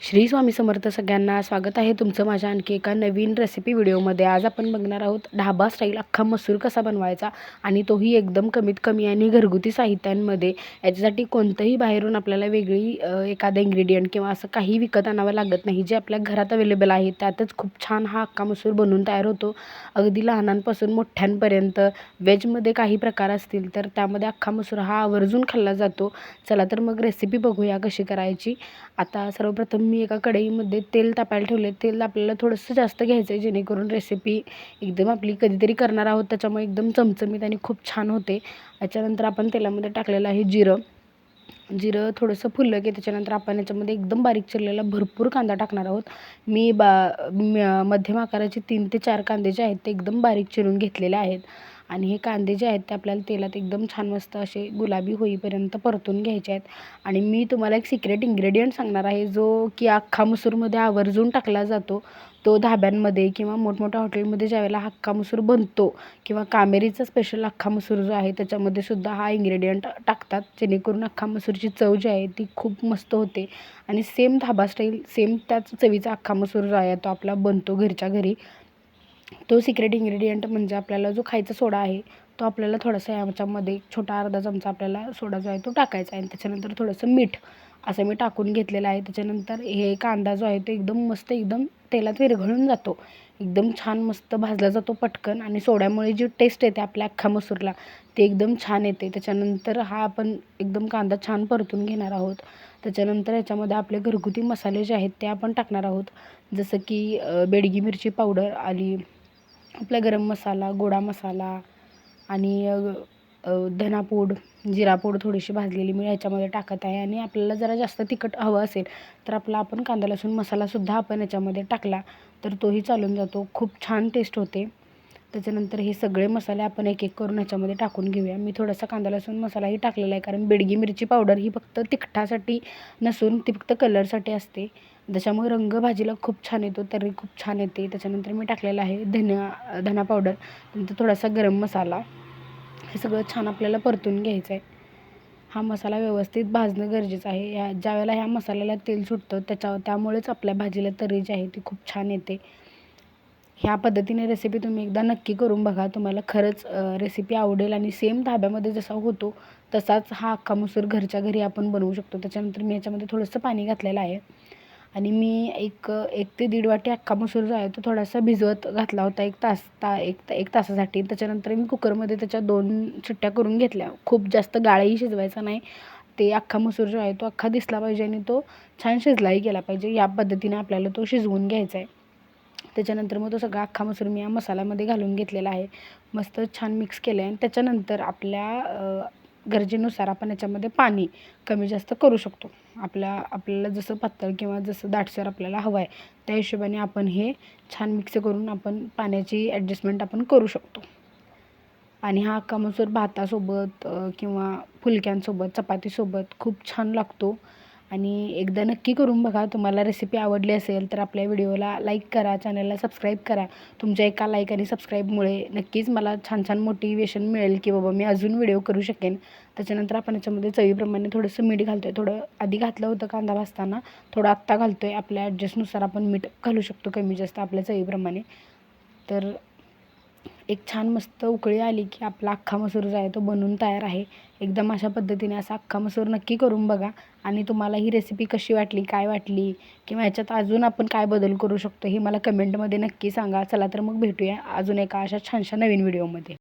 श्री स्वामी समर्थ सगळ्यांना स्वागत आहे तुमचं माझ्या आणखी एका नवीन रेसिपी व्हिडिओमध्ये। आज आपण बघणार आहोत ढाबा स्टाईल अख्खा मसूर कसा बनवायचा आणि तोही एकदम कमीत कमी आणि घरगुती साहित्यांमध्ये। याच्यासाठी कोणतंही बाहेरून आपल्याला वेगळी एखादा इन्ग्रेडियंट किंवा असं काही विकत आणावं लागत नाही। जे आपल्या घरात अवेलेबल आहे त्यातच खूप छान हा अख्खा मसूर बनवून तयार होतो। अगदी लहानांपासून मोठ्यांपर्यंत व्हेजमध्ये काही प्रकार असतील तर त्यामध्ये अख्खा मसूर हा आवर्जून खाल्ला जातो। चला तर मग रेसिपी बघूया कशी करायची। आता सर्वप्रथम मी एका कढईमध्ये तेल तापायला ठेवले। तेल आपल्याला थोडंसं जास्त घ्यायचं आहे जेणेकरून रेसिपी एकदम आपली कधीतरी करणार आहोत त्याच्यामुळे एकदम चमचमीत आणि खूप छान होते। याच्यानंतर आपण तेलामध्ये टाकलेलं आहे जिरं थोडंसं फुललं की त्याच्यानंतर आपण याच्यामध्ये एकदम बारीक चिरलेला भरपूर कांदा टाकणार आहोत। मी मध्यम आकाराचे 3 ते 4 कांदे जे आहेत ते एकदम बारीक चिरून घेतलेले आहेत आणि हे कांदे जे आहेत ते आपल्याला तेलात एकदम छान मस्त असे गुलाबी होईपर्यंत परतून घ्यायचे आहेत। आणि मी तुम्हाला एक सिक्रेट इन्ग्रेडियंट सांगणार आहे जो की अख्खा मसूरमध्ये आवर्जून टाकला जातो। तो धाब्यांमध्ये किंवा मोठमोठ्या हॉटेलमध्ये ज्यावेळेला अख्खा मसूर बनतो किंवा कामेरीचा स्पेशल अख्खा मसूर जो आहे त्याच्यामध्ये सुद्धा हा इन्ग्रेडियंट टाकतात जेणेकरून अख्खा मसूरची चव जी आहे ती खूप मस्त होते आणि सेम धाबा स्टाईल सेम त्याच चवीचा अख्खा मसूर जो आहे तो आपला बनतो घरच्या घरी। तो सिक्रेट इन्ग्रेडियंट म्हणजे आपल्याला जो खायचा सोडा आहे तो आपल्याला थोडासा याच्यामध्ये छोटा अर्धा चमचा आपल्याला सोडा जो आहे तो टाकायचा आहे आणि त्याच्यानंतर थोडंसं मीठ असं मी टाकून घेतलेलं आहे। त्याच्यानंतर हे कांदा जो आहे तो एकदम मस्त एकदम तेलात विरघळून जातो, एकदम छान मस्त भाजला जातो पटकन आणि सोड्यामुळे जी टेस्ट येते आपल्या अख्खा मसूरला ते एकदम छान येते। त्याच्यानंतर हा आपण एकदम कांदा छान परतून घेणार आहोत। त्याच्यानंतर याच्यामध्ये आपले घरगुती मसाले जे आहेत ते आपण टाकणार आहोत, जसं की बेडगी मिरची पावडर आली, आपला गरम मसाला, गोडा मसाला आणि धनापूड, जिरापूड थोडीशी भाजलेली मी याच्यामध्ये टाकत आहे। आणि आपल्याला जरा जास्त तिखट हवं असेल तर आपण कांदा लसूण मसालासुद्धा आपण याच्यामध्ये टाकला तर तोही चालून जातो, खूप छान टेस्ट होते। त्याच्यानंतर हे सगळे मसाले आपण एक एक करून याच्यामध्ये टाकून घेऊया। मी थोडासा कांदा लसूण मसालाही टाकलेला आहे कारण बेडगी मिरची पावडर ही फक्त तिखटासाठी नसून ती फक्त कलरसाठी असते, त्याच्यामुळे रंग भाजीला खूप छान येतो, तरी खूप छान येते। त्याच्यानंतर मी टाकलेला आहे धना पावडर, नंतर थोडासा गरम मसाला, हे सगळं छान आपल्याला परतून घ्यायचं आहे। हा मसाला व्यवस्थित भाजणं गरजेचं आहे। ज्यावेळेला ह्या मसाल्याला तेल सुटतं त्यामुळेच आपल्या भाजीला तरी जी आहे ती खूप छान येते। ह्या पद्धतीने रेसिपी तुम्ही एकदा नक्की करून बघा, तुम्हाला खरंच रेसिपी आवडेल आणि सेम धाब्यामध्ये जसा होतो तसाच हा अख्खा मसूर घरच्या घरी आपण बनवू शकतो। त्याच्यानंतर मी याच्यामध्ये थोडंसं पाणी घातलेलं आहे आणि मी एक ते 1.5 वाटी अख्खा मसूर जो आहे तो थोडासा भिजवत घातला होता एक तासासाठी। त्याच्यानंतर मी कुकरमध्ये त्याच्या 2 शिट्ट्या करून घेतल्या, खूप जास्त गाळही शिजवायचा नाही, ते अख्खा मसूर जो आहे तो अख्खा दिसला पाहिजे आणि तो छान शिजलाही गेला पाहिजे, या पद्धतीने आपल्याला तो शिजवून घ्यायचा आहे। त्याच्यानंतर मग तो सगळा अख्खा मसूर मी या मसाल्यामध्ये घालून घेतलेला आहे, मस्त छान मिक्स केलं आहे। आणि त्याच्यानंतर आपल्या गरजेनुसार आपण याच्यामध्ये पाणी कमी जास्त करू शकतो। आपल्याला जसं पातळ किंवा जसं दाटसर आपल्याला हवं आहे त्या हिशोबाने आपण हे छान मिक्स करून आपण पाण्याची ॲडजस्टमेंट आपण करू शकतो। आणि हा अख्खा मसूर भातासोबत किंवा फुलक्यांसोबत, चपातीसोबत खूप छान लागतो आणि एकदा नक्की करून बघा। तुम्हाला रेसिपी आवडली असेल तर आपल्या व्हिडिओला लाईक करा, चॅनलला सबस्क्राईब करा। तुमच्या एका लाईक आणि सबस्क्राईबमुळे नक्कीच मला छान छान मोटिवेशन मिळेल की बाबा मी अजून व्हिडिओ करू शकेन। त्याच्यानंतर आपण याच्यामध्ये चवीप्रमाणे थोडंसं मीठ घालतो आहे, थोडं आधी घातलं होतं कांदा भाजताना, थोडं आत्ता घालतो आहे, आपल्या ॲडजस्टनुसार आपण मीठ घालू शकतो कमी जास्त आपल्या चवीप्रमाणे। तर एक छान मस्त उकळी आली की आपला अख्खा मसूर जो आहे तो बनून तयार आहे। एकदम अशा पद्धतीने असा अख्खा मसूर नक्की करून बघा आणि तुम्हाला ही रेसिपी कशी वाटली, काय वाटली किंवा ह्याच्यात अजून आपण काय बदल करू शकतो हे मला कमेंटमध्ये नक्की सांगा। चला तर मग भेटूया अजून एका अशा छानशा नवीन व्हिडिओमध्ये।